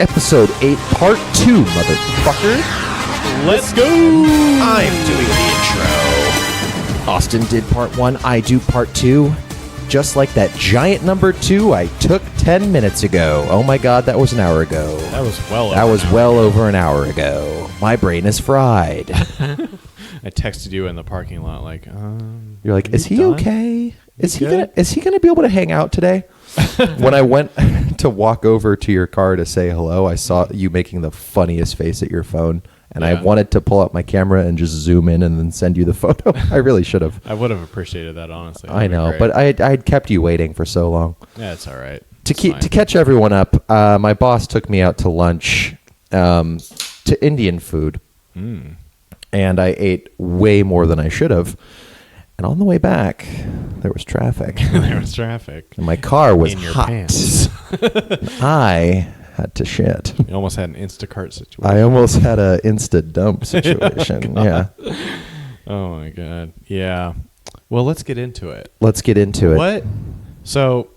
Episode 8, Part 2, motherfucker. Let's go! I'm doing the intro. Austin did Part 1, I do Part 2. Just like that giant number 2 I took 10 minutes ago. Oh my god, that was an hour ago. That was well over an hour ago. My brain is fried. I texted you in the parking lot like, You're like, is he done? okay? Is he good? gonna be able to hang out today? When I went to walk over to your car to say hello, I saw you making the funniest face at your phone. And I Yeah. wanted to pull out my camera and just zoom in and then send you the photo. I really should have. I would have appreciated that, honestly. I That'd be know, great. but I'd kept you waiting for so long. Yeah, it's all right. To catch everyone up, my boss took me out to lunch to Indian food. And I ate way more than I should have. And on the way back, there was traffic. There was traffic. And my car was in your hot. pants. I had to shit. You almost had an Instacart situation. I almost had a Insta dump situation. Yeah. Oh my god. Yeah. Well, let's get into it. Let's get into it. What? So,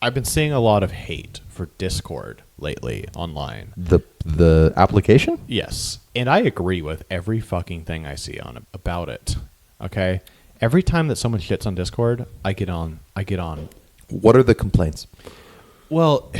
I've been seeing a lot of hate for Discord lately online. The application? Yes. And I agree with every fucking thing I see about it. Okay? Every time that someone shits on Discord, I get on. What are the complaints? Well,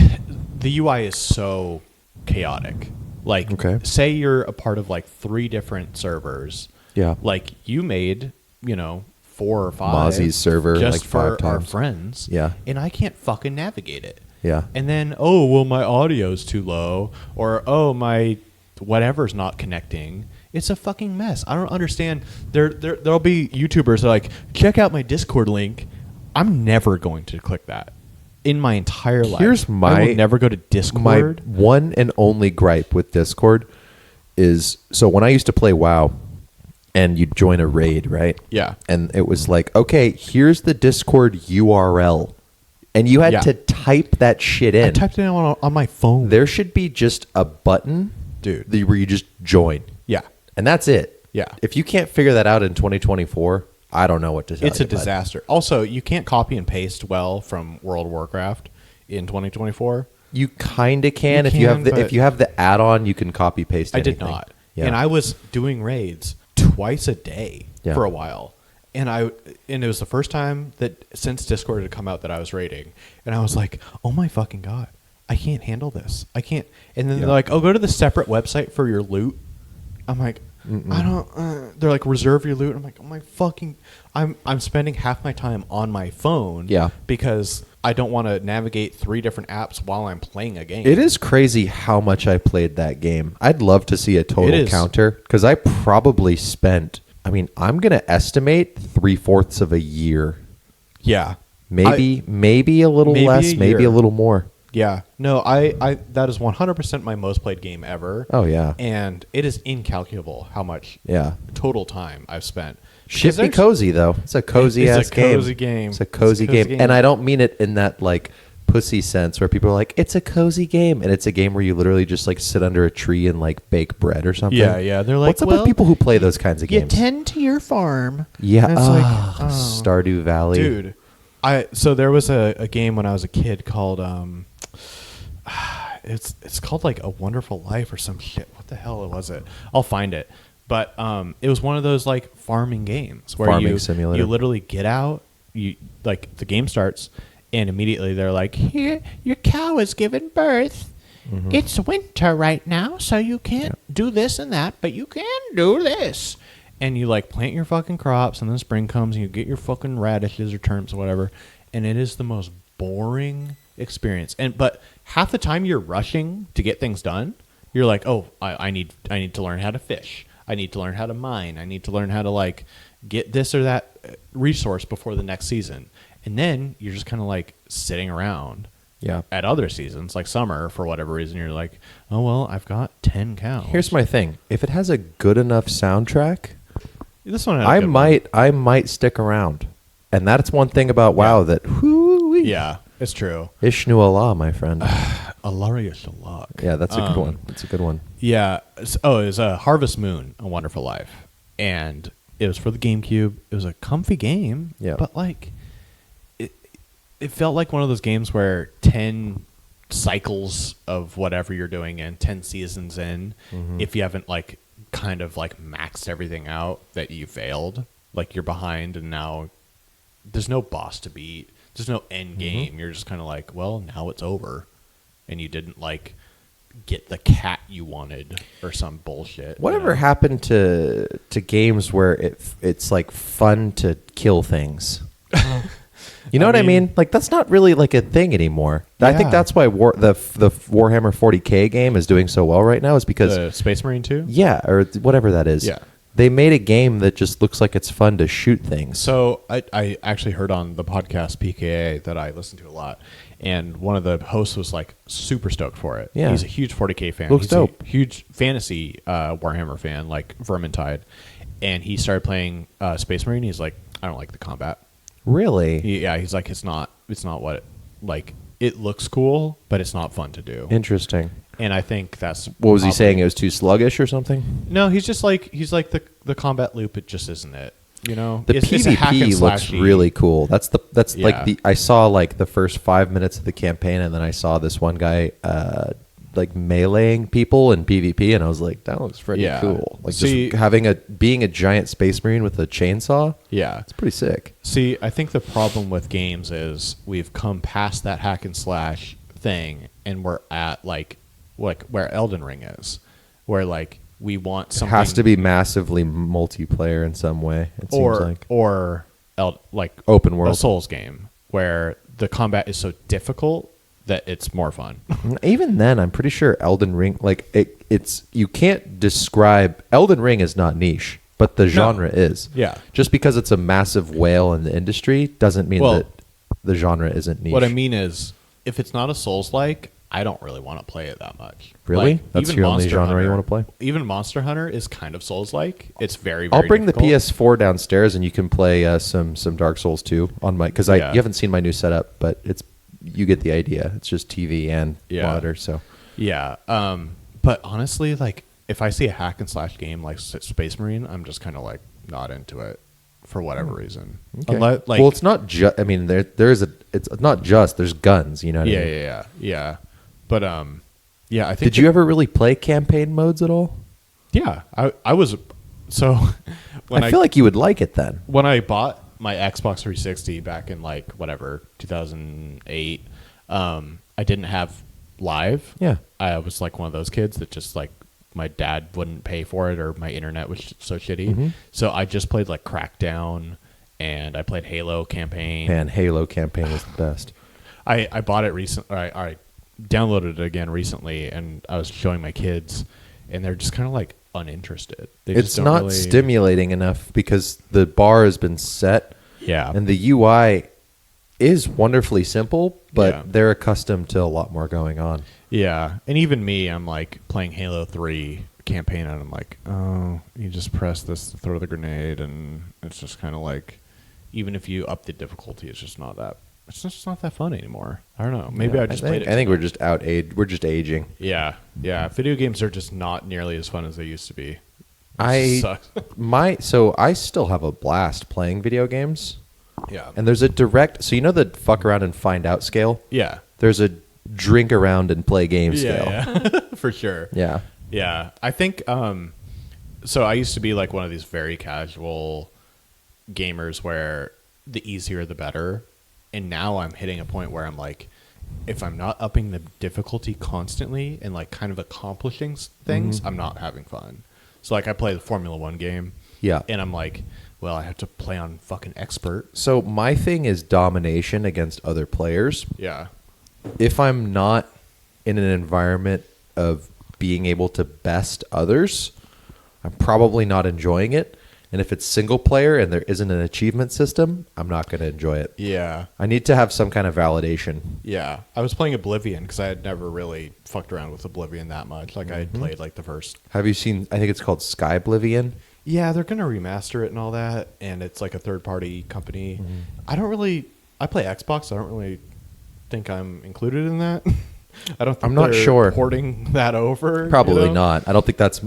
the UI is so chaotic. Like, Okay. say you're a part of like 3 different servers. Yeah. Like, you made, 4 or 5. Mozzie's server, just like, for 5 our times. friends. Yeah. And I can't fucking navigate it. Yeah. And then, oh, well, my audio's too low. Or, oh, my whatever's not connecting. It's a fucking mess. I don't understand. There'll be YouTubers that are like, check out my Discord link. I'm never going to click that in my entire life. I will never go to Discord. My one and only gripe with Discord is, so when I used to play WoW and you'd join a raid, right? Yeah. And it was like, okay, here's the Discord URL. And you had Yeah. to type that shit in. I typed it in on my phone. There should be just a button, Dude. where you just join. Yeah. And that's it. Yeah. If you can't figure that out in 2024, I don't know what to tell It's you. a disaster. Also, you can't copy and paste well from World of Warcraft in 2024. You kind of can. You if you can, have the but- if you have the add-on, you can copy paste I anything. did not. Yeah. And I was doing raids twice a day Yeah. for a while. And it was the first time that since Discord had come out that I was raiding. And I was like, "Oh my fucking god. I can't handle this. I can't." And then Yeah. they're like, "Oh, go to the separate website for your loot." I'm like, I don't. They're like, reserve your loot. I'm like, oh my fucking. I'm spending half my time on my phone. Yeah. Because I don't want to navigate 3 different apps while I'm playing a game. It is crazy how much I played that game. I'd love to see a It total is. counter because I probably spent. I mean, I'm gonna estimate 3/4 of a year, Yeah. maybe a little maybe less, a maybe year. a little more. Yeah. No, I that is 100% my most played game ever. Oh yeah, And it is incalculable how much yeah. total time I've spent. Shit Because be there's- cozy though. It's a cozy It's a ass game. cozy game. It's a cozy game, and I don't mean it in that like pussy sense where people are like, "It's a cozy game," and it's a game where you literally just like sit under a tree and like bake bread or something. Yeah, yeah. They're like, what's up well, with people who play those kinds of You games? tend to your farm. Yeah, And it's like, oh. Stardew Valley, Dude, so there was a game when I was a kid called it's called like A Wonderful Life or some shit. What the hell was it? I'll find it. But it was one of those like farming games where Farming you simulator. you literally get out, you like the game starts and immediately they're like, "Here, your cow is giving birth. Mm-hmm. It's winter right now, so you can't do this and that, but you can do this." And you like plant your fucking crops, and then spring comes, and you get your fucking radishes or turnips or whatever, and it is the most boring experience. But half the time you're rushing to get things done. You're like, "Oh, I need to learn how to fish. I need to learn how to mine. I need to learn how to like get this or that resource before the next season." And then you're just kind of like sitting around. Yeah. At other seasons, like summer, for whatever reason, you're like, "Oh well, I've got 10 cows." Here's my thing: if it has a good enough soundtrack, this one. Had a I good one. I might stick around, and that's one thing about WoW that whoo-wee. Yeah, it's true. Ishnu Allah, my friend. Alaria Shalak. Yeah, that's a good one. That's a good one. Yeah. It was Harvest Moon, A Wonderful Life, and it was for the GameCube. It was a comfy game. Yeah. But like, it felt like one of those games where 10 cycles of whatever you're doing in 10 seasons in, if you haven't like kind of like maxed everything out, that you failed, like you're behind, and now there's no boss to beat, there's no end game. You're just kind of like, well, now it's over, and you didn't like get the cat you wanted or some bullshit. Whatever happened to games where it's like fun to kill things? You know what I mean? Like that's not really like a thing anymore. I think Yeah. that's why the Warhammer 40K game is doing so well right now, is because The Space Marine 2? yeah, or whatever that is. Yeah. They made a game that just looks like it's fun to shoot things. So I actually heard on the podcast PKA that I listen to a lot, and one of the hosts was like super stoked for it. Yeah. He's a huge 40K fan. Looks He's dope. a huge fantasy Warhammer fan, like Vermintide, and he started playing Space Marine. He's like, I don't like the combat. Really He's like, it's not what it, like it looks cool, but it's not fun to do. interesting. And I think that's What was he probably- saying? It was too sluggish or something? No, he's like the combat loop. It just isn't it. You know, The it's a hack and PvP looks slashy. really cool. That's Yeah. like I saw like the first 5 minutes of the campaign, and then I saw this one guy like meleeing people in PvP, and I was like, that looks pretty Yeah. cool. Like See- just being a giant space marine with a chainsaw. Yeah. It's pretty sick. See, I think the problem with games is we've come past that hack and slash thing, and we're at like where Elden Ring is, where like we want It something has to be massively multiplayer in some way. It seems like like open world. a Souls game where the combat is so difficult that it's more fun. Even then, I'm pretty sure Elden Ring, like it's you can't describe Elden Ring is not niche, but the genre is. Yeah. Just because it's a massive whale in the industry doesn't mean Well, that the genre isn't niche. What I mean is, if it's not a Souls-like, I don't really want to play it that much. Really? Like, That's even your only Monster genre you Hunter- wanna play? Even Monster Hunter is kind of Souls-like. It's very, I'll very bring difficult. the PS4 downstairs and you can play some Dark Souls 2 on my because Yeah. you haven't seen my new setup, but you get the idea. It's just TV and monitor. So Yeah. But honestly, like, if I see a hack and slash game like Space Marine, I'm just kind of like not into it for whatever reason. okay. Unless, like, well, it's not just. I mean, there's it's not just. There's guns. You know. What I mean? yeah. But yeah, I think. Did you ever really play campaign modes at all? Yeah, I was. So when I feel like you would like it then. when I bought my Xbox 360 back in like whatever 2008, I didn't have live. Yeah. I was like one of those kids that just like my dad wouldn't pay for it or my internet was so shitty. Mhm. So I just played like Crackdown and I played Halo campaign. Man, Halo campaign is the best. I bought it recently. I downloaded it again recently, and I was showing my kids, and they're just kind of like uninterested. They It's just don't not really- stimulating enough because the bar has been set. Yeah, And the UI is wonderfully simple, but Yeah. they're accustomed to a lot more going on. yeah, and even me, I'm like playing Halo 3 campaign, and I'm like, oh, you just press this to throw the grenade, and it's just kind of like, even if you up the difficulty, it's just not that. It's just not that fun anymore. I don't know. Maybe Yeah, I just think, played it. I think we're just We're just aging. Yeah. Video games are just not nearly as fun as they used to be. It I sucks. so I still have a blast playing video games. yeah. And there's a direct. So you know the fuck around and find out scale. Yeah. There's a drink around and play game scale. Yeah. For sure. Yeah. Yeah, I think so I used to be like one of these very casual gamers where the easier the better. And now I'm hitting a point where I'm like, if I'm not upping the difficulty constantly and like kind of accomplishing things, I'm not having fun. So like I play the Formula 1 game. Yeah. And I'm like, well, I have to play on fucking expert. So my thing is domination against other players. Yeah. If I'm not in an environment of being able to best others, I'm probably not enjoying it. And if it's single player and there isn't an achievement system, I'm not going to enjoy it. Yeah. I need to have some kind of validation. Yeah. I was playing Oblivion because I had never really fucked around with Oblivion that much. Like I had played like the first. Have you seen, I think it's called Sky Oblivion? Yeah, they're gonna remaster it and all that, and it's like a third-party company. I play Xbox. I don't really think I'm included in that. I don't. Think I'm not they're sure. porting that over. you Probably know? not. I don't think that's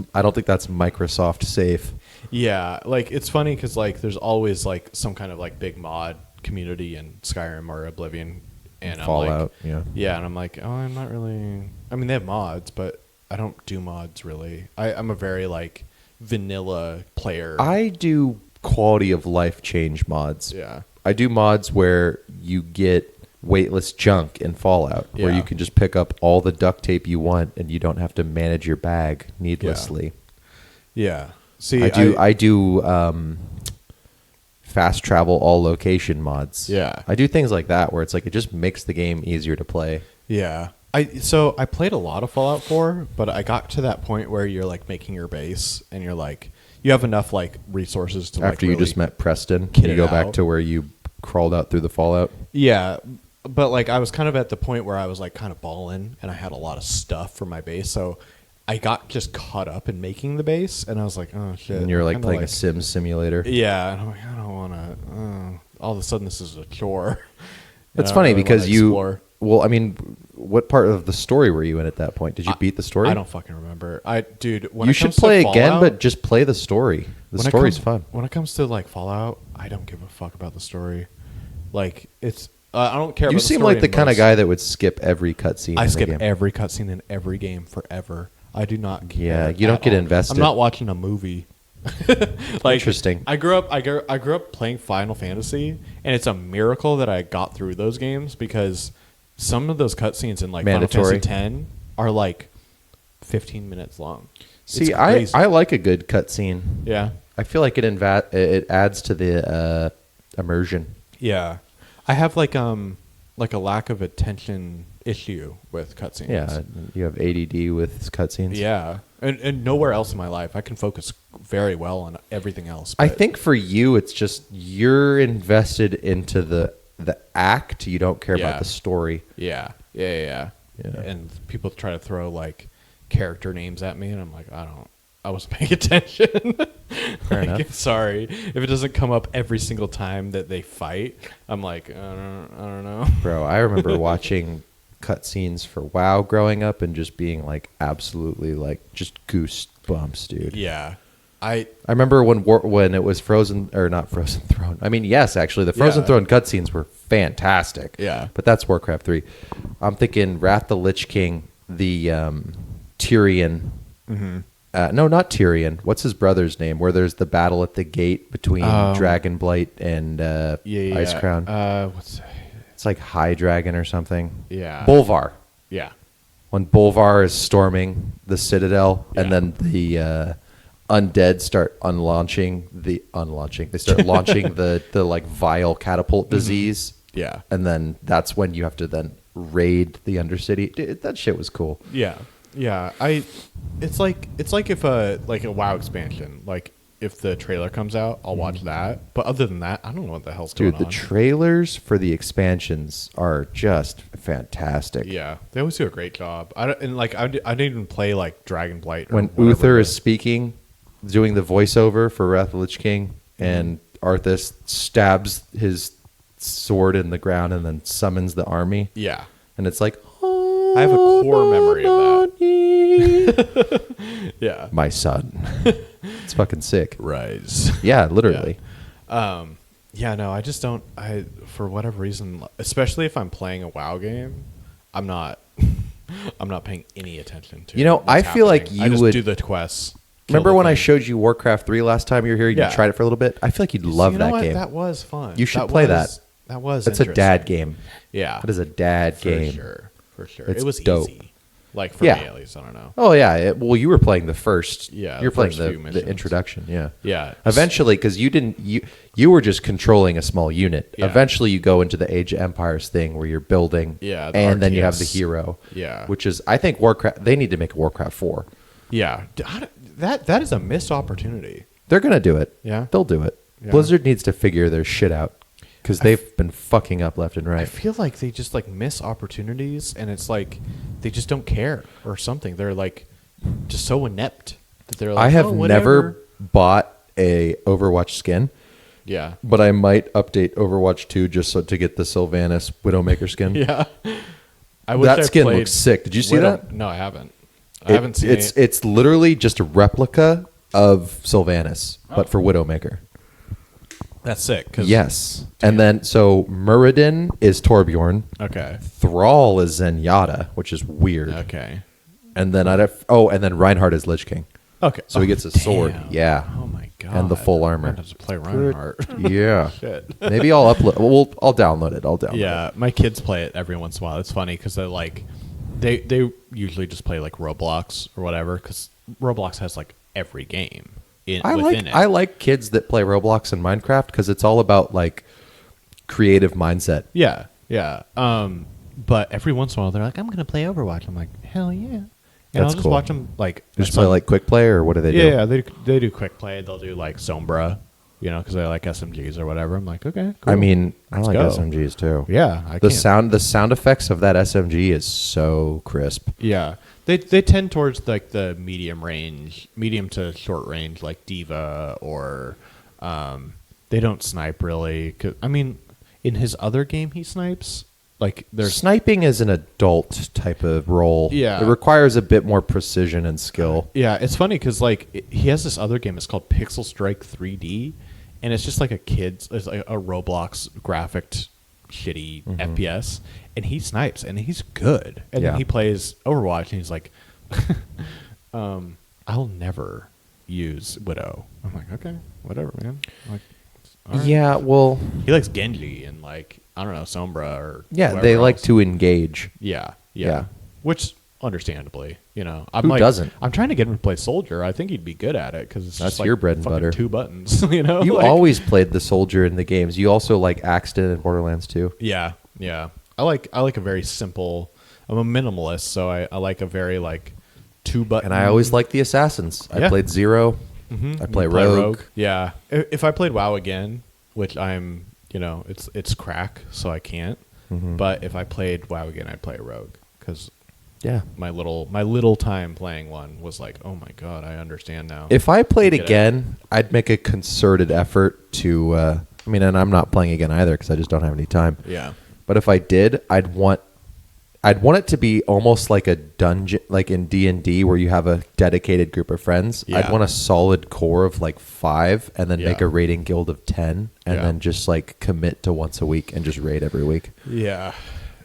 Microsoft safe. Yeah, like it's funny because like there's always like some kind of like big mod community in Skyrim or Oblivion, And Fallout, I'm like, yeah. and I'm like, oh, I'm not really. I mean, they have mods, but I don't do mods really. I'm a very like vanilla player. I do quality of life change mods. Yeah. I do mods where you get weightless junk in Fallout, where Yeah. you can just pick up all the duct tape you want and you don't have to manage your bag needlessly. Yeah. See, I do fast travel all location mods. Yeah. I do things like that where it's like it just makes the game easier to play. Yeah. So I played a lot of Fallout 4, but I got to that point where you're like making your base and you're like you have enough like resources to After like, you just really met Preston, get can you it go back out. to where you crawled out through the Fallout? Yeah, but like I was kind of at the point where I was like kind of balling and I had a lot of stuff for my base, so I got just caught up in making the base and I was like, oh shit. And you're like Kinda playing a Sims simulator. Yeah, and I'm like, I don't want to. All of a sudden, this is a chore. That's And I funny don't really because wanna you. explore. Well, I mean, what part of the story were you in at that point? Did you beat the story? I don't fucking remember. Dude, when You it should comes to play again, Fallout- but just play the story. The when it story's comes- fun. When it comes to like Fallout, I don't give a fuck about the story. Like it's, I don't care. You about seem the story like the in kind of most- guy that would skip every cutscene. I in skip the game. every cutscene in every game forever. I do not care. Yeah, you don't at get all. invested. I'm not watching a movie. Like, Interesting. I grew up playing Final Fantasy, and it's a miracle that I got through those games because some of those cutscenes in like Mandatory. Final Fantasy X are like 15 minutes long. It's See, crazy. I like a good cutscene. Yeah, I feel like it adds to the immersion. yeah. I have like a lack of attention issue with cutscenes. Yeah, you have ADD with cutscenes. Yeah, and nowhere else in my life I can focus very well on everything else. I but- think for you, it's just you're invested into the act. You don't care Yeah. about the story. Yeah. Yeah. And people try to throw like character names at me, and I'm like, I wasn't paying attention. Fair Like, enough. sorry if it doesn't come up every single time that they fight. I'm like, I don't know. Bro, I remember watching cutscenes for WoW growing up and just being like absolutely like just goosebumps, dude. Yeah, I remember when it was Frozen or not Frozen Throne. I mean, yes, actually, the Frozen Yeah. Throne cutscenes were fantastic. Yeah. but that's Warcraft 3. I'm thinking Wrath the Lich King, the Tyrion. Mm-hmm. No, not Tyrion. What's his brother's name? Where there's the battle at the gate between Dragonblight and Ice Crown. What's It's like High Dragon or something. Yeah. Bolvar. yeah. When Bolvar is storming the Citadel, Yeah. and then the undead start unlaunching. They start launching the like vile catapult disease. Yeah. And then that's when you have to then raid the Undercity. Dude, that shit was cool. Yeah, yeah. It's like if a WoW expansion, like if the trailer comes out, I'll watch that. But other than that, I don't know what the hell's Dude, going the on. trailers for the expansions are just fantastic. Yeah, they always do a great job. I didn't even play like Dragonblight. Or When whatever, Uther but- is speaking, doing the voiceover for Wrath of the Lich King, and Arthas stabs his sword in the ground and then summons the army, yeah, and it's like, I have a core memory of that. yeah. My son. It's fucking sick. Rise. Yeah, literally. Yeah, no, I just don't. For whatever reason, especially if I'm playing a WoW game, I'm not paying any attention to. You know, what's I feel like happening. I you just would- do the quests. kill Remember the when I thing. showed you Warcraft 3 last time you were here? You Yeah. tried it for a little bit. I feel like you'd love You know that what? game. That was fun. You should play that. That was. That's a dad interesting. game. Yeah, That is a dad for game. sure. For sure, It's it was dope. easy. Like for Yeah. me at least, I don't know. Oh yeah. Well, you were playing the first. Yeah, You're the playing first few the missions. introduction. Yeah. Yeah. Eventually, because you were just controlling a small unit. Yeah. Eventually, you go into the Age of Empires thing where you're building. Yeah, the And then you have the RTS. hero. Yeah. Which is, I think Warcraft. They need to make a Warcraft 4. Yeah, that is a missed opportunity. They're gonna do it. Yeah? They'll do it. Yeah. Blizzard needs to figure their shit out because they've been fucking up left and I right. feel like they just like miss opportunities, and it's like they just don't care or something. They're like just so inept that they're like, I have "Oh, whatever." never bought a Overwatch skin, Yeah. but I might update Overwatch 2 just so to get the Sylvanas Widowmaker skin. Yeah. I wish That I skin played looks sick. Did you see that? No, I haven't. I haven't seen it. It's literally just a replica of Sylvanas, but for Widowmaker. That's sick. 'Cause, Yes. And then, so Muradin is Torbjorn. Okay. Thrall is Zenyatta, which is weird. Okay. And then and then Reinhardt is Lich King. Okay. So he gets a sword. Damn. Yeah. Oh my god. And the full armor. I have to play Reinhardt. Yeah. Shit. Maybe I'll upload. Well, I'll download it. Yeah, my kids play it every once in a while. It's funny because they're like, they usually just play like Roblox or whatever because Roblox has like every game within it. I like kids that play Roblox and Minecraft because it's all about like creative mindset. Yeah, yeah. But every once in a while they're like, I'm gonna play Overwatch. I'm like, hell yeah. And That's I'll just cool. watch them like They just play like quick play, or what do they do? yeah, they do quick play. They'll do like Sombra, because they like SMGs or whatever. I'm like, okay, cool. I mean, I like go. SMGs too. Yeah, The sound effects of that SMG is so crisp. Yeah, they tend towards like the medium to short range, like Diva, or they don't snipe really. 'Cause, I mean, in his other game, he snipes. Like there's Sniping is an adult type of role. Yeah. It requires a bit more precision and skill. yeah, it's funny because like he has this other game. It's called Pixel Strike 3D, and it's just like it's like a Roblox graphic shitty FPS, and he snipes and he's good. And Yeah. then he plays Overwatch and he's like, I'll never use Widow. I'm like, okay, whatever, man. Like, all right. Yeah, well, He likes Genji and like I don't know Sombra or yeah, whoever they like else. to engage. Yeah. Yeah. Which understandably, I'm Who like, doesn't? I'm trying to get him to play Soldier. I think he'd be good at it because it's That's just like your bread and fucking butter. 2 buttons. You You like- always played the soldier in the games. You also like Axton and Borderlands 2. Yeah, yeah. I like a very simple. I'm a minimalist, so I like a very like 2 button. And I always liked the assassins. I Yeah. played Zero. Mhm. I play You Rogue. Yeah. If I played WoW again, which I'm, it's crack, so I can't. Mm-hmm. But if I played WoW again, I'd play Rogue because Yeah. my little time playing one was like, oh my god, I understand now. If I played Get it. again, I'd make a concerted effort to. And I'm not playing again either because I just don't have any time. Yeah. But if I did, I'd want it to be almost like a dungeon, like in D&D, where you have a dedicated group of friends. Yeah. I'd want a solid core of like 5, and then make Yeah. a raiding guild of 10, and Yeah. then just like commit to once a week and just raid every week. Yeah.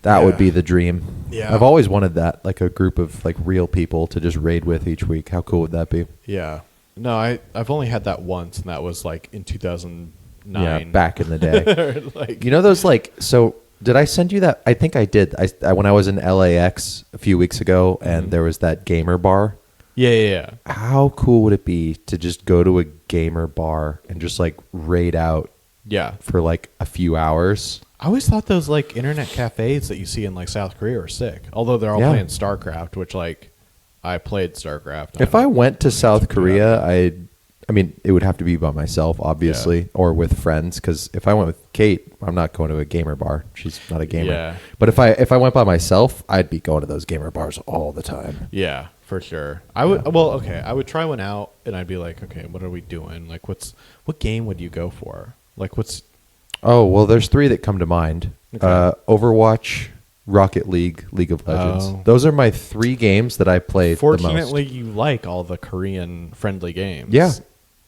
That would Yeah. be the dream. Yeah. I've always wanted that, like a group of like real people to just raid with each week. How cool would that be? Yeah. No, I've only had that once, and that was like in 2009. Yeah, back in the day. like You know those like so. Did I send you that? I think I did. I when I was in LAX a few weeks ago, and there was that gamer bar. yeah. How cool would it be to just go to a gamer bar and just like raid out Yeah. for like a few hours? I always thought those like internet cafes that you see in like South Korea are sick. Although they're all Yeah. playing StarCraft, which like I played StarCraft. If I went to South do that. Korea, I mean, it would have to be by myself, obviously, or with friends. Because if I went with Kate, I'm not going to a gamer bar. She's not a gamer. Yeah. But if I went by myself, I'd be going to those gamer bars all the time. Yeah, for sure. I would. Well, okay. I would try one out, and I'd be like, okay, what are we doing? Like, what game would you go for? Like, what's Oh well, there's 3 that come to mind: Okay. Overwatch, Rocket League, League of Legends. Oh. Those are my 3 games that I played the most. Fortunately, you like all the Korean friendly games. Yeah.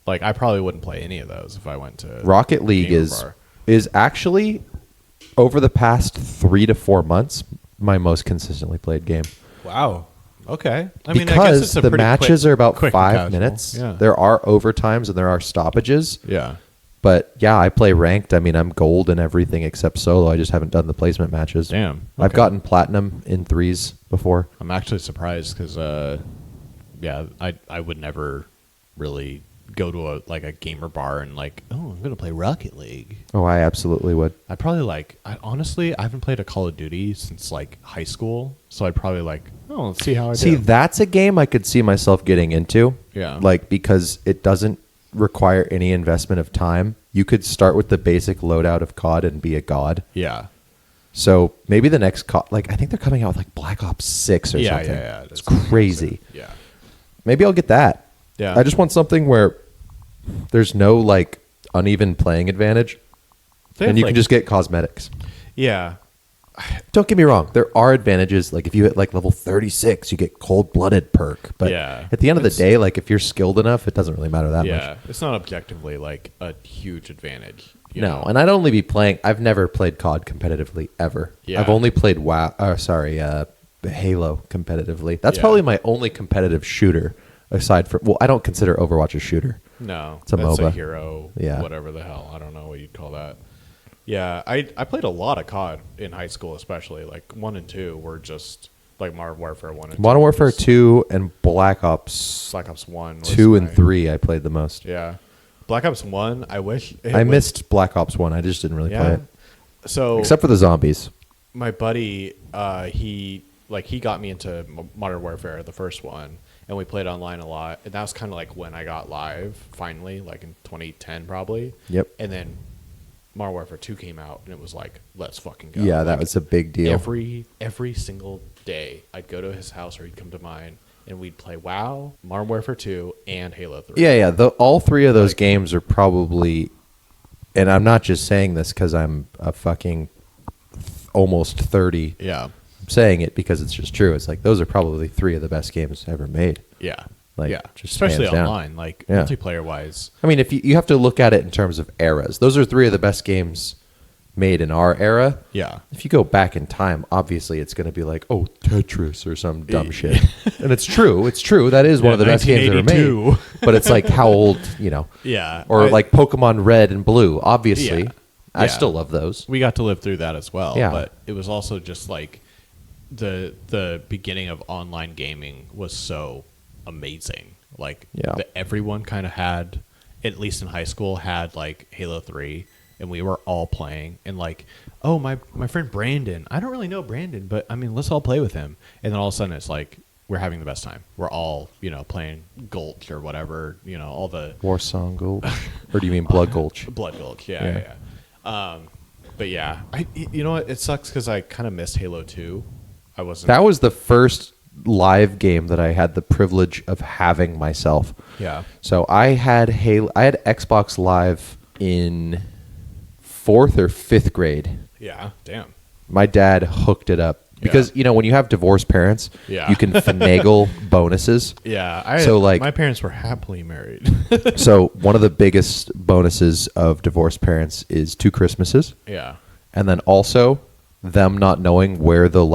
Like I probably wouldn't play any of those if I went to Rocket League gamer is bar. actually over the past 3 to 4 months my most consistently played game. Wow. Okay. I Because mean, I guess it's a the pretty matches quick- are about quick 5 and casual. minutes. Yeah. There are overtimes and there are stoppages. Yeah. But yeah, I play ranked. I mean, I'm gold in everything except solo. I just haven't done the placement matches. Damn. I've Okay. gotten platinum in 3s before. I'm actually surprised because, yeah, I would never really go to a gamer bar and like, oh, I'm gonna play Rocket League. Oh, I absolutely would. I'd probably honestly, I haven't played a Call of Duty since like high school, so I'd probably like, oh, let's see how I See, do. that's a game I could see myself getting into. Yeah. Like, because it doesn't require any investment of time. You could start with the basic loadout of COD and be a god. Yeah. So maybe the next COD, like, I think they're coming out with like Black Ops 6 or Yeah, something. yeah. It's crazy. Yeah. Maybe I'll get that. Yeah. I just want something where there's no like uneven playing advantage, They have, and you like- can just get cosmetics. Yeah. Don't get me wrong, there are advantages. Like if you hit like level 36, you get cold-blooded perk. But Yeah. at the end of the It's- day, like if you're skilled enough, it doesn't really matter that Yeah. much. It's not objectively like a huge advantage. you No, know? and I'd only be playing. I've never played COD competitively ever. Yeah. I've only played Halo competitively. That's Yeah. probably my only competitive shooter aside from. Well, I don't consider Overwatch a shooter. No, It's a that's a MOBA. hero, Yeah. whatever the hell. I don't know what you'd call that. Yeah, I played a lot of COD in high school, especially like 1 and 2 were just like Modern Warfare 1 and 2. Modern Warfare just 2 and Black Ops Black Ops 1 was 2 and my- 3 I played the most. Yeah, Black Ops 1. I wish I missed Black Ops 1. I just didn't really play Yeah. it. So Except for the zombies. my buddy, he got me into Modern Warfare, the first one, and we played online a lot. And that was kind of like when I got live finally, like in 2010 probably. Yep. And then Modern Warfare 2 came out, and it was like, let's fucking go. Yeah, that Like, was a big deal. every single day, I'd go to his house or he'd come to mine, and we'd play WoW, Modern Warfare 2, and Halo 3. Yeah. All three of those Like- games are probably, and I'm not just saying this because I'm a fucking almost 30. Yeah. I'm saying it because it's just true. It's like those are probably three of the best games ever made. Yeah. Like, yeah. just Especially hands down. online, like Yeah. multiplayer wise. I mean, if you have to look at it in terms of eras, those are three of the best games made in our era. Yeah. If you go back in time, obviously it's going to be like, oh, Tetris or some dumb Yeah. shit. And it's true. It's true. That is one Yeah, of the best games ever made. 1982. But it's like how old, Yeah. or like Pokemon Red and Blue, obviously. Yeah. I Yeah. still love those. We got to live through that as well. Yeah. But it was also just like the beginning of online gaming was so amazing. Like Yeah. everyone kind of had, at least in high school, had like Halo 3, and we were all playing. And like, oh, my friend Brandon, I don't really know Brandon, but I mean, let's all play with him. And then all of a sudden it's like, we're having the best time. We're all, playing Gulch or whatever, all the Warsong Gulch. Or do you mean Blood Gulch? Blood Gulch. Yeah. Yeah. But yeah, you know what? It sucks because I kind of missed Halo 2. I wasn't. That was the first live game that I had the privilege of having myself. Yeah. So I had Xbox Live in 4th or 5th grade. Yeah. Damn. My dad hooked it up because when you have divorced parents, Yeah. you can finagle bonuses. Yeah. So, like- my parents were happily married. So one of the biggest bonuses of divorced parents is 2 Christmases, yeah. and then also them not knowing where the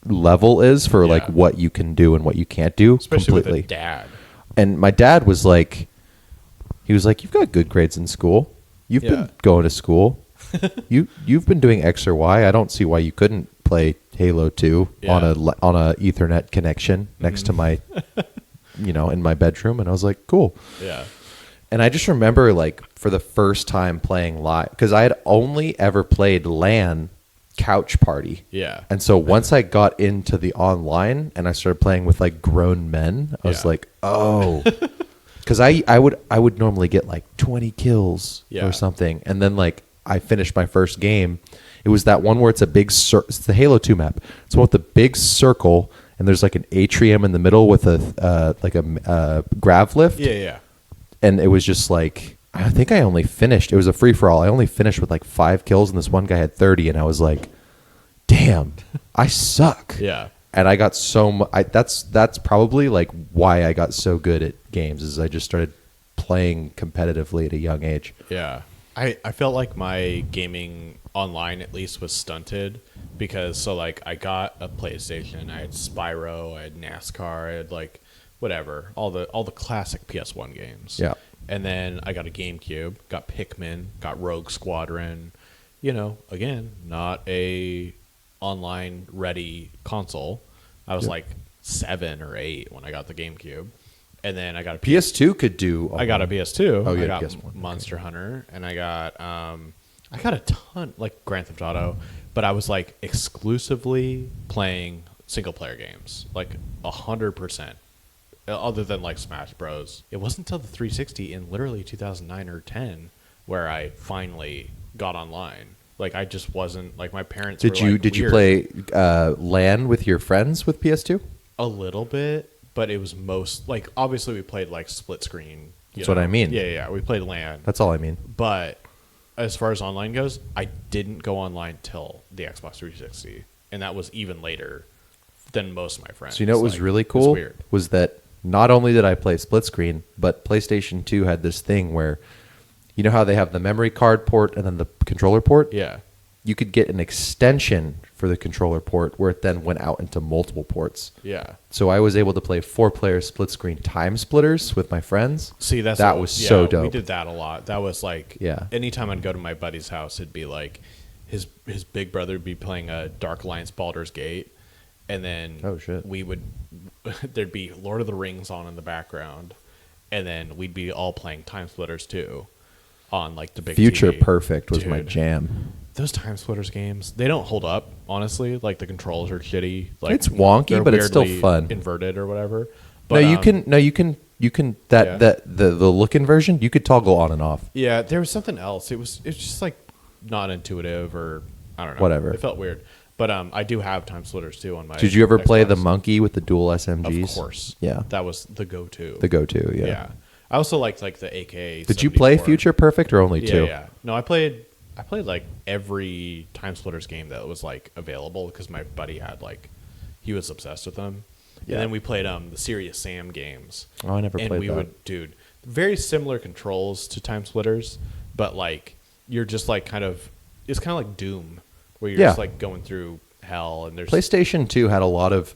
level is for Yeah. what you can do and what you can't do Especially completely. with a dad. And my dad was like, you've got good grades in school. You've Yeah. been going to school. You've been doing X or Y. I don't see why you couldn't play Halo 2 on Yeah. Mm-hmm. on a Ethernet connection next to my, in my bedroom. And I was like, cool. Yeah. And I just remember for the first time playing live, because I had only ever played LAN couch party. Yeah. And so once I got into the online and I started playing with grown men, I was Yeah. like, oh, because I would normally get 20 kills Yeah. or something, and then I finished my first game. It was that one where it's a big it's the Halo 2 map. It's one with the big circle, and there's an atrium in the middle with a grav lift, Yeah. Yeah. and it was just I think I only finished. It was a free for all. I only finished with 5 kills, and this one guy had 30, and I was like, "Damn, I suck." Yeah. And I got so much. That's probably why I got so good at games. Is I just started playing competitively at a young age. Yeah. I felt like my gaming online at least was stunted because I got a PlayStation, I had Spyro, I had NASCAR, I had whatever, all the classic PS1 games. Yeah. And then I got a GameCube, got Pikmin, got Rogue Squadron. Again, not a online ready console. I was 7 or 8 when I got the GameCube. And then I got a PS2 could do. I got a PS2. Oh, you I had got a PS1. Monster Hunter, and I got a ton Grand Theft Auto, but I was exclusively playing single player games, 100%. Other than Smash Bros. It wasn't until the 360 in literally 2009 or 10 where I finally got online. I just wasn't my parents. Did were, you weird. play LAN with your friends with PS2? A little bit, but it was most obviously we played split screen. That's what I mean. Yeah. We played LAN. That's all I mean. But as far as online goes, I didn't go online till the Xbox 360, and that was even later than most of my friends. So what was really it's cool weird. was that not only did I play split screen, but PlayStation 2 had this thing where You know how they have the memory card port and then the controller port? Yeah. You could get an extension for the controller port where it then went out into multiple ports. Yeah. So I was able to play 4-player split screen time splitters with my friends. See, that was so dope. We did that a lot. That was like, Yeah. anytime I'd go to my buddy's house, it'd be like his big brother would be playing a Dark Alliance Baldur's Gate, and then Oh, shit. we would there'd be Lord of the Rings on in the background, and then we'd be all playing Time Splitters too on like the big Future TV. Perfect was my Dude, jam. Those Time Splitters games, they don't hold up, honestly. Like the controls are shitty. Like It's wonky, they're but it's still weirdly fun. Inverted or whatever. No, But, you can Yeah. the looking version, you could toggle on and off. Yeah, there was something else. It's just like not intuitive, or I don't know. Whatever. It felt weird. But I do have Time Splitters too on my. Did you ever play the Xbox. monkey with the dual SMGs? Of course. Yeah. That was the go-to. The go-to, yeah. Yeah. I also liked like the AK. Did you play Future Perfect or only Yeah, two? yeah. No, I played like every Time Splitters game that was like available because my buddy had like he was obsessed with them. Yeah. And then we played the Serious Sam games. Oh, I never and played we that. would, dude, very similar controls to Time Splitters, but like you're just like it's kind of like Doom, where you're Yeah. just like going through hell, and there's PlayStation 2 had a lot of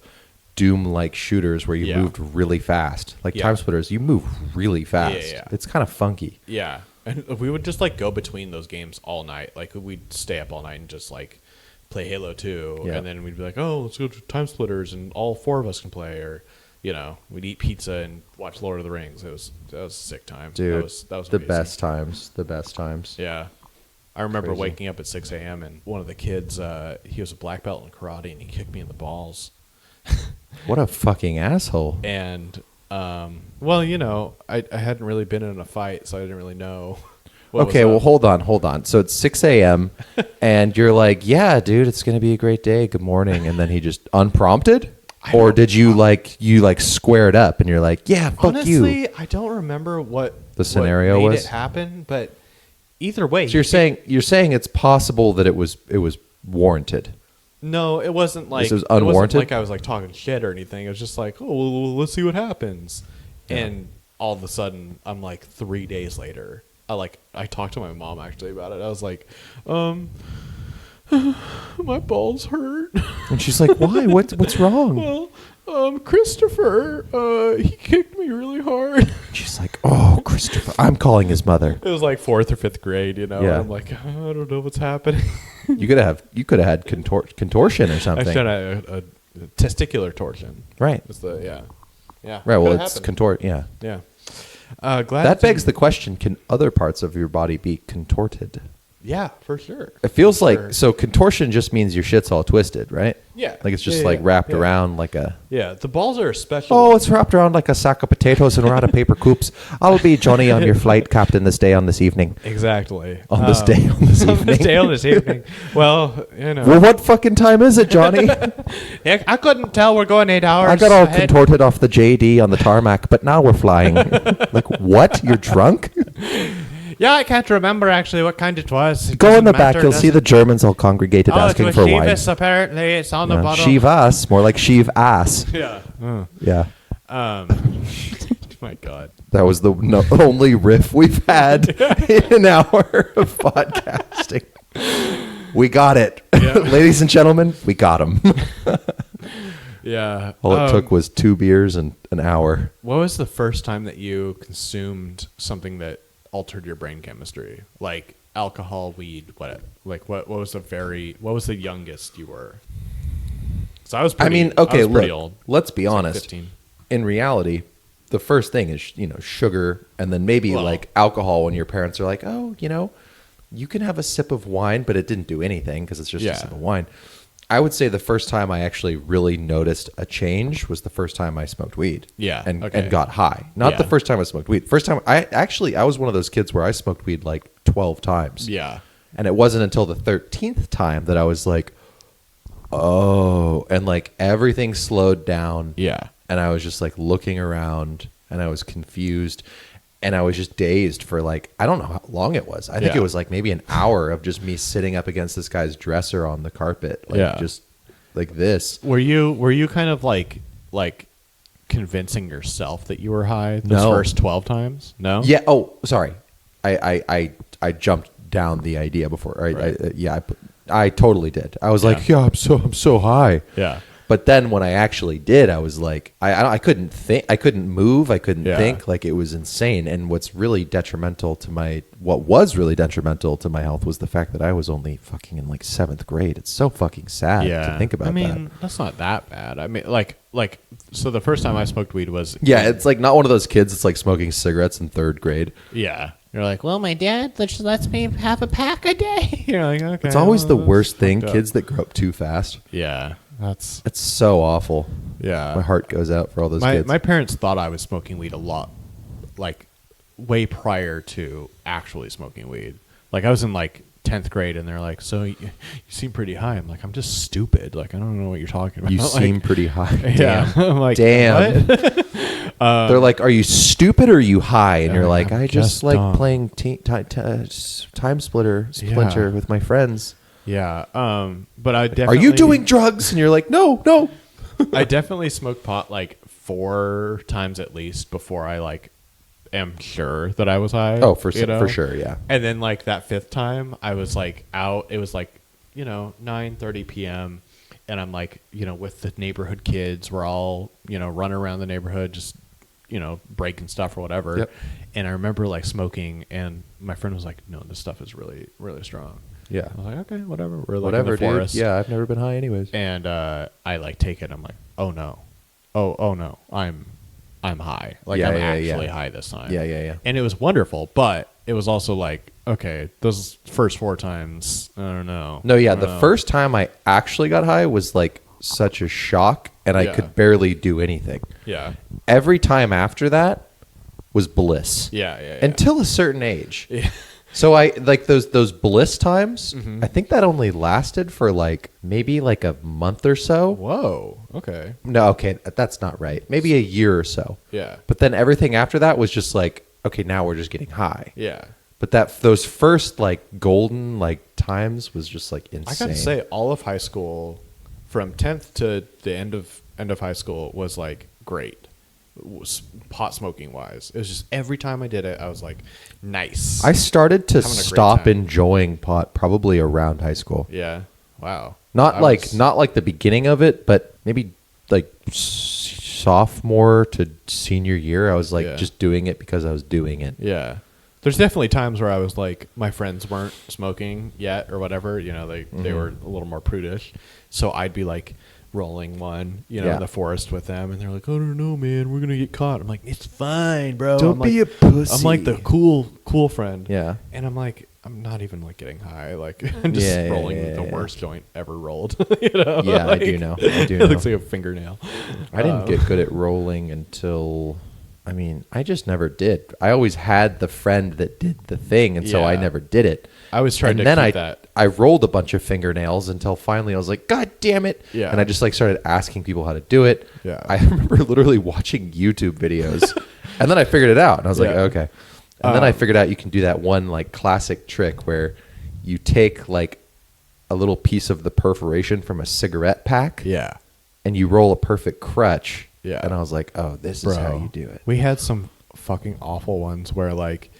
Doom-like shooters where you Yeah. moved really fast. Like Yeah. Time Splitters, you move really fast. yeah. It's kind of funky. yeah, and we would just like go between those games all night. Like we'd stay up all night and just like play Halo 2, Yeah. and then we'd be like, oh, let's go to Time Splitters, and all four of us can play, or we'd eat pizza and watch Lord of the Rings. That was a sick time, Dude, That was the amazing. best times. The best times. Yeah. I remember Crazy. waking up at 6 a.m. and one of the kids, he was a black belt in karate, and he kicked me in the balls. What a fucking asshole. And, well, I hadn't really been in a fight, so I didn't really know. What Okay, was well, up. hold on. So it's 6 a.m. and you're like, yeah, dude, it's going to be a great day. Good morning. And then he just unprompted? Or did you square it up and you're like, yeah, fuck Honestly, you? I don't remember what The scenario what made was? it happen, but either way. So you're saying it's possible that it was warranted. No, it wasn't like was It wasn't unwarranted? like I was like talking shit or anything. It was just like, oh, well, let's see what happens. Yeah. And all of a sudden, I'm like 3 days later. I talked to my mom actually about it. I was like, my balls hurt. And she's like, why? What's wrong? Well, Christopher, he kicked me really hard. She's like, oh, Christopher. I'm calling his mother. It was like 4th or 5th grade, Yeah. And I'm like, I don't know what's happening. You could have had contortion or I something. should have a testicular torsion. Right. It's yeah. Right. Well, Could've it's happened. contort. Yeah. Yeah. Glad That it begs the didn't- question: can other parts of your body be contorted? Yeah, for sure. It feels For like sure. so. Contortion just means your shit's all twisted, right? Yeah. Like it's just Yeah, like yeah, wrapped yeah. around like a. Yeah, the balls are a special. Oh, it's wrapped around like a sack of potatoes and we're out of paper coops. I'll be Johnny on your flight, Captain. This evening. Exactly. On this day, on this on this evening. day, on this evening. Well, Well, what fucking time is it, Johnny? Yeah, I couldn't tell. We're going 8 hours. I got all ahead. contorted off the JD on the tarmac, but now we're flying. Like what? You're drunk? Yeah, I can't remember actually what kind it was. It Go in doesn't the back. matter, You'll see does the it? Germans all congregated Oh, it asking was for wine. Chivas, apparently. It's on the Yeah, bottle. Shivas, more like Shiv ass. Yeah. Yeah. My God. That was the only riff we've had in an hour of podcasting. We got it. Yeah. Ladies and gentlemen, we got him. Yeah. All it took was 2 beers and an hour. What was the first time that you consumed something that altered your brain chemistry? Like alcohol, weed, what was the youngest you were? So I was pretty, okay, pretty look, old. let's be I was like honest. 15. In reality, the first thing is, sugar and then maybe Well- like alcohol when your parents are like, oh, you can have a sip of wine, but it didn't do anything because it's just Yeah. a sip of wine. I would say the first time I actually really noticed a change was the first time I smoked weed. Yeah, And, okay. and got high. Not the Yeah. first time I smoked weed. First time, I was one of those kids where I smoked weed like 12 times. Yeah. And it wasn't until the 13th time that I was like, oh, and like everything slowed down. Yeah. And I was just like looking around and I was confused and I was just dazed for like, I don't know how long it was. I think Yeah. it was like maybe an hour of just me sitting up against this guy's dresser on the carpet. Like Yeah. just like this. Were you kind of like convincing yourself that you were high those No. first 12 times? No? Yeah. Oh, sorry. I jumped down the idea before. I totally did. I was like, yeah, I'm so high. Yeah. But then when I actually did, I was like, I couldn't think, I couldn't move, I couldn't think. Like, it was insane. And what was really detrimental to my health was the fact that I was only fucking in like 7th grade. It's so fucking sad to think about. I mean, that's not that bad. I mean, like, so the first time I smoked weed was it's like not one of those kids that's like smoking cigarettes in 3rd grade. Yeah. You're like, well, my dad lets me have a pack a day. You're like, okay. It's always the worst thing, kids that grow up too fast. Yeah. It's so awful. Yeah. My heart goes out for all those kids. My parents thought I was smoking weed a lot, like way prior to actually smoking weed. Like, I was in like 10th grade and they're like, so you seem pretty high. I'm like, I'm just stupid. Like, I don't know what you're talking about. You like, seem pretty high. Yeah. I'm like, damn. what? They're like, are you stupid or are you high? And you're like, I just like dumb. playing Time Splinter with my friends. Yeah. But I definitely. Are you doing drugs? And you're like, no. I definitely smoked pot like 4 times at least before I like am sure that I was high. Oh, for sure, yeah. And then like that 5th time, I was like out. It was like 9:30 p.m. and I'm like with the neighborhood kids. We're all running around the neighborhood, just breaking stuff or whatever. Yep. And I remember like smoking, and my friend was like, "No, this stuff is really really strong." Yeah. I was like, "Okay, whatever." We're like Whatever, in the forest. dude. Yeah, I've never been high anyways. And I like take it. I'm like, oh no, oh no, I'm high. Like I'm actually high this time. Yeah. And it was wonderful, but it was also like, okay, those first 4 times, I don't know. No, yeah, the first time I actually got high was like such a shock, and I could barely do anything. Yeah. Every time after that was bliss. Yeah. Until a certain age. Yeah. So I like those bliss times. Mm-hmm. I think that only lasted for like maybe like a month or so. Whoa. Okay. No, okay, that's not right. Maybe a year or so. Yeah. But then everything after that was just like, okay, now we're just getting high. Yeah. But those first like golden like times was just like insane. I gotta say, all of high school, from 10th to the end of high school, was like great. Pot smoking wise, it was just every time I did it, I was like, nice. I started to Having a great stop time. enjoying pot probably around high school. Yeah. Wow. Not like the beginning of it, but maybe like sophomore to senior year. I was like just doing it because I was doing it. Yeah. There's definitely times where I was like, my friends weren't smoking yet or whatever. They were a little more prudish. So I'd be like rolling one, in the forest with them. And they're like, I don't know, man. We're going to get caught. I'm like, it's fine, bro. Don't be a pussy. I'm like the cool friend. Yeah. And I'm like, I'm not even like getting high. Like I'm just rolling the worst joint ever rolled. Yeah, like, I do know. It looks like a fingernail. I didn't get good at rolling until... I mean, I just never did. I always had the friend that did the thing, and so I never did it. I was trying to keep that. I rolled a bunch of fingernails until finally I was like, God damn it. Yeah. And I just like started asking people how to do it. Yeah. I remember literally watching YouTube videos, and then I figured it out, and I was like, okay. And then I figured out you can do that one like classic trick where you take like a little piece of the perforation from a cigarette pack. Yeah. And you roll a perfect crutch. Yeah. And I was like, oh, this is how you do it. We had some fucking awful ones where, like,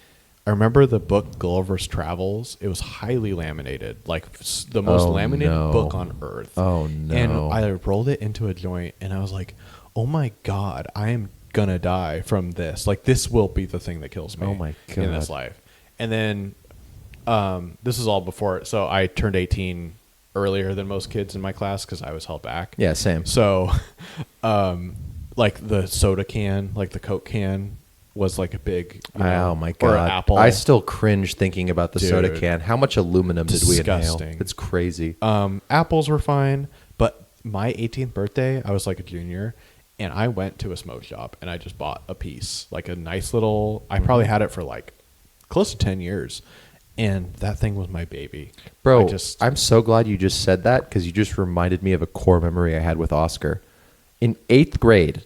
I remember the book Gulliver's Travels. It was highly laminated, like the most laminated book on earth. Oh, no. And I rolled it into a joint, and I was like, oh, my God, I am going to die from this. Like, this will be the thing that kills me Oh, my God. in this life. And then this is all before. So I turned 18 earlier than most kids in my class because I was held back. Yeah, same. So, like the soda can, like the Coke can, was like a big. Oh my God! Or an apple. I still cringe thinking about the soda Dude. can. How much aluminum did we inhale? Disgusting. It's crazy. Apples were fine, but my 18th birthday, I was like a junior, and I went to a smoke shop and I just bought a piece, like a nice little. I probably had it for like close to 10 years, and that thing was my baby, Bro. I'm so glad you just said that because you just reminded me of a core memory I had with Oscar. In 8th grade,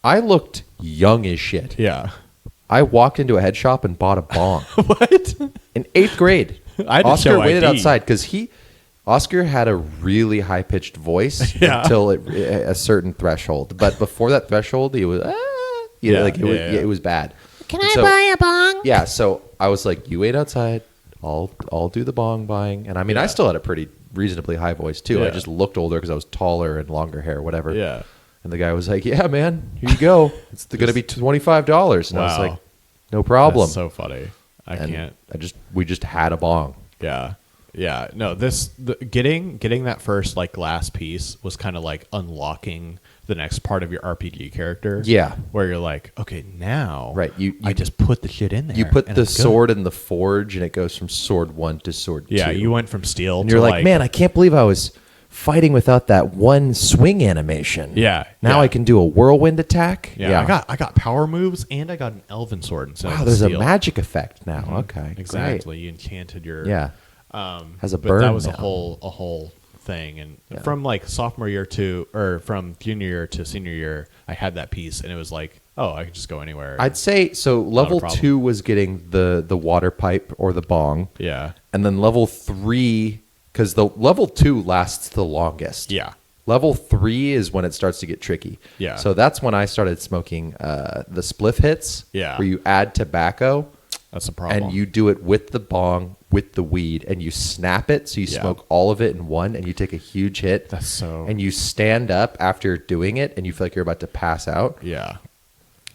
I looked young as shit. Yeah. I walked into a head shop and bought a bong. What? In 8th grade. I had to Oscar show waited ID. outside because Oscar had a really high-pitched voice Yeah. until a certain threshold. But before that threshold, he was, it was bad. Can And I so- buy a bong? Yeah, so I was like, "You wait outside. I'll do the bong buying." And I mean, I Yeah. still had a pretty reasonably high voice too. I Yeah. just looked older because I was taller and longer hair, whatever. Yeah. And the guy was like, "Yeah, man, here you go. It's going to be $25." And I was Wow. like, "No problem." That's so funny. I and can't. we just had a bong. Yeah. Yeah. No, getting that first like glass piece was kind of like unlocking the next part of your RPG character. Yeah. Where you're like, okay, now Right, I just put the shit in there. You put and the I'm good. sword in the forge, and it goes from sword 1 to sword 2. Yeah, you went from steel And to you're like, "Man, I can't believe I was fighting without that one swing animation." Yeah, Now yeah. I can do a whirlwind attack. Yeah, I got power moves and I got an elven sword instead Wow, of there's steel. a magic effect now. Okay, Exactly. You enchanted your Great. Yeah, has a but burn that was now. a whole thing, and Yeah. from like sophomore year to or from junior year to senior year, I had that piece, and it was like, oh, I could just go anywhere. I'd say so. Level problem. 2 was getting the water pipe or the bong, yeah, and then level 3, because the level 2 lasts the longest. yeah, Level 3 is when it starts to get tricky. Yeah. So that's when I started smoking the spliff hits. Yeah. Where you add tobacco. that's a problem. And you do it with the bong, with the weed, and you snap it. So you Yeah. smoke all of it in one, and you take a huge hit. That's so- And you stand up after doing it, and you feel like you're about to pass out. yeah,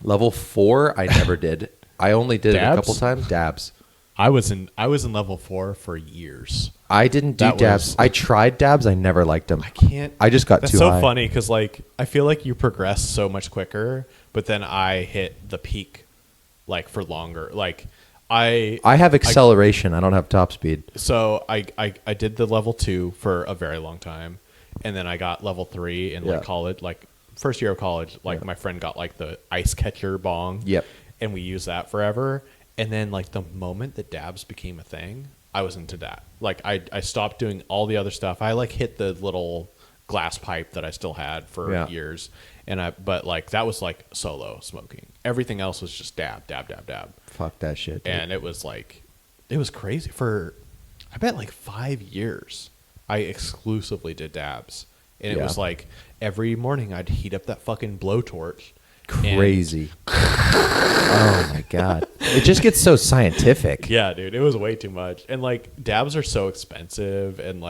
Level 4, I never did. I only did it a Dabs? couple times. Dabs. I was in level 4 for years. I didn't do That dabs. was- I tried dabs. I never liked them. I can't. I just got That's too so high. funny because like I feel like you progress so much quicker, but then I hit the peak like for longer. Like I have acceleration. I don't have top speed. So I did the level 2 for a very long time, and then I got level 3 in Yeah. like college, like first year of college. Like my friend got like the ice catcher bong. Yep. And we used that forever. And then like the moment that dabs became a thing, I was into that. Like I stopped doing all the other stuff. I like hit the little glass pipe that I still had for Yeah. years, but like that was like solo smoking. Everything else was just dab, dab, dab, dab. Fuck that shit. dude. And it was like, it was crazy for, I bet like 5 years. I exclusively did dabs, and it Yeah. was like every morning I'd heat up that fucking blowtorch. and- Crazy. Oh my god. It just gets so scientific. yeah, dude, it was way too much. And like dabs are so expensive, and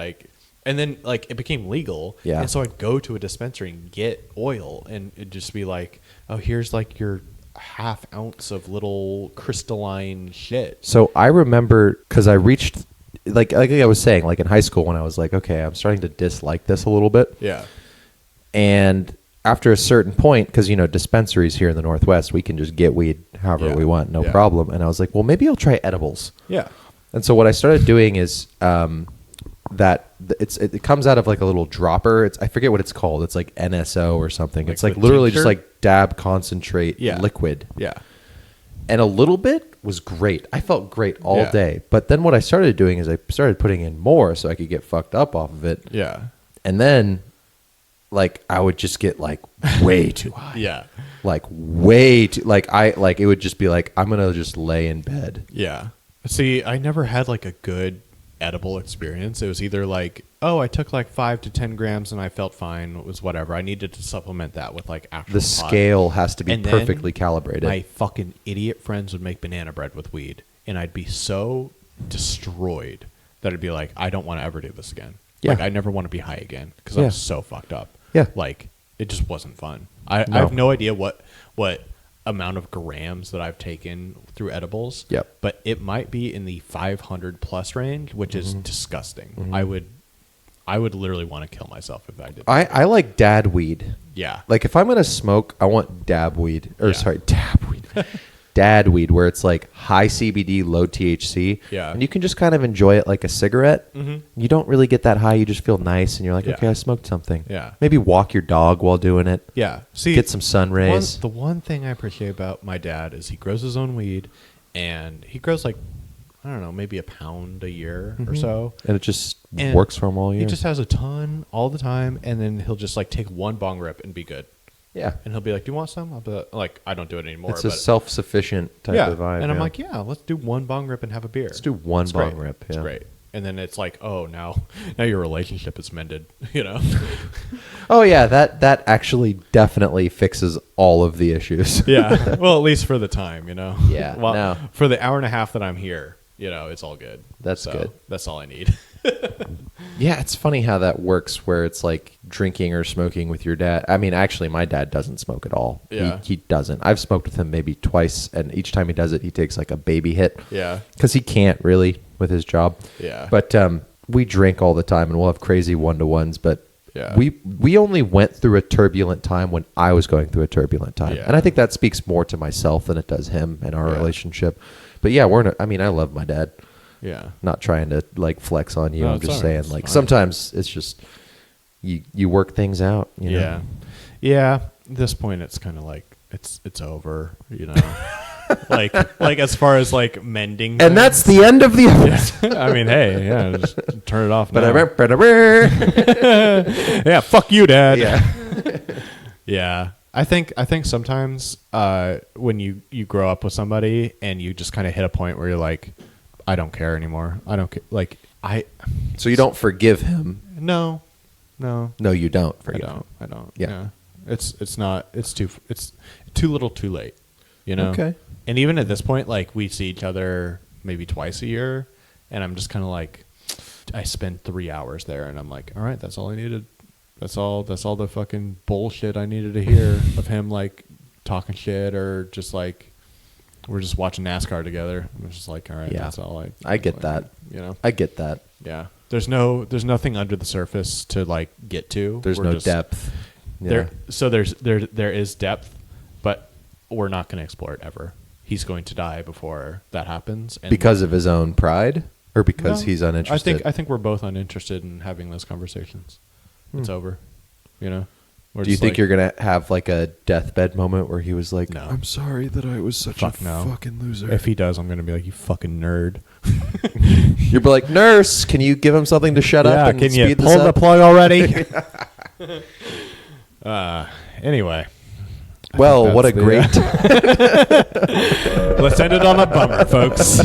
then like it became legal. Yeah. And so I'd go to a dispensary and get oil, and it'd just be like, oh, here's like your half ounce of little crystalline shit. So I remember because I reached like I was saying, like in high school when I was like, okay, I'm starting to dislike this a little bit. Yeah. And after a certain point, because dispensaries here in the Northwest, we can just get weed however Yeah. we want, no Yeah. problem. And I was like, well, maybe I'll try edibles. Yeah. And so what I started doing is it comes out of like a little dropper. I forget what it's called. It's like NSO or something. Like it's like the literally just tincture? like dab concentrate Yeah. liquid. Yeah. And a little bit was great. I felt great all Yeah. day. But then what I started doing is I started putting in more so I could get fucked up off of it. Yeah. And then like I would just get like way too high. Yeah. Like way too it would just be like I'm going to just lay in bed. Yeah. See, I never had like a good edible experience. It was either like, oh, I took like 5 to 10 grams and I felt fine. It was whatever. I needed to supplement that with like actual The pot. scale has to be And then perfectly calibrated. My fucking idiot friends would make banana bread with weed, and I'd be so destroyed that I'd be like, I don't want to ever do this again. Yeah. Like, I never want to be high again because Yeah. I'm so fucked up. Yeah. Like, it just wasn't fun. I No. have no idea what amount of grams that I've taken through edibles. Yep. But it might be in the 500 plus range, which is disgusting. I would literally want to kill myself if I did. I like dad weed. Yeah. Like if I'm gonna smoke, I want dab weed or Yeah. sorry, dab weed, dad weed, where it's like high CBD, low THC. Yeah. and you can just kind of enjoy it like a cigarette. Mhm. You don't really get that high. You just feel nice, and you're like, Yeah. okay, I smoked something. Yeah. Maybe walk your dog while doing it. Yeah. See, Get some sun rays. The one thing I appreciate about my dad is he grows his own weed, and he grows like, I don't know, maybe a pound a year or so. And it just And works for him all year. He just has a ton all the time, and then he'll just like take one bong rip and be good. yeah. And he'll be like, "Do you want some?" I'll be like, "I don't do it anymore." It's a but self-sufficient type yeah, of vibe. and I'm yeah. like, "Yeah, let's do one bong rip and have a beer." let's do one It's bong great. rip. It's Yeah. great. and then it's like, oh, now your relationship is mended, you know? Oh yeah, that actually definitely fixes all of the issues. Yeah. Well, at least for the time, you know? Yeah, Well, no. for the hour and a half that I'm here, you know, it's all good. That's good. That's all I need. Yeah, it's funny how that works where it's like drinking or smoking with your dad. I mean, actually, my dad doesn't smoke at all. Yeah. He doesn't. I've smoked with him maybe twice, and each time he does it, he takes like a baby hit. Yeah. Because he can't really with his job. Yeah. But we drink all the time, and we'll have crazy one-to-ones, but Yeah. we only went through a turbulent time when I was going through a turbulent time. Yeah. And I think that speaks more to myself than it does him and our Yeah. relationship. But yeah, I mean, I love my dad. Yeah. Not trying to like flex on you. No, I'm it's just all right. saying It's like fine. sometimes it's just you work things out. You know? Yeah. Yeah. At this point, it's kind of like it's over, you know? like as far as like mending. And that's the end of the episode. I mean, hey, yeah, just turn it off now. Yeah. Yeah, fuck you, Dad. Yeah. Yeah. I think sometimes when you grow up with somebody and you just kind of hit a point where you're like, I don't care anymore. I don't care. Like So you don't forgive him. no, No, you don't I forgive don't. I don't. Yeah. Yeah. It's not. It's too little, too late. You know. Okay. And even at this point, like we see each other maybe twice a year, and I'm just kind of like, I spend 3 hours there, and I'm like, all right, that's all I needed. That's all the fucking bullshit I needed to hear of him like talking shit or just like we're just watching NASCAR together. I'm just like, all right, Yeah. that's all I get that. You know. I get that. Yeah. There's nothing under the surface to like get to. There's We're no just- depth. Yeah. there is depth, but we're not going to explore it ever. He's going to die before that happens. And Because of his own pride or because No, he's uninterested? I think we're both uninterested in having those conversations. It's over. You know. We're Do you just think like, you're going to have like a deathbed moment where he was like, No. I'm sorry that I was such Fuck a no. fucking loser? If he does, I'm going to be like, you fucking nerd. You'll be like, nurse, can you give him something to shut up and can you speed this pull the up? plug already? Anyway. Well, what a that's great... Let's end it on a bummer, folks.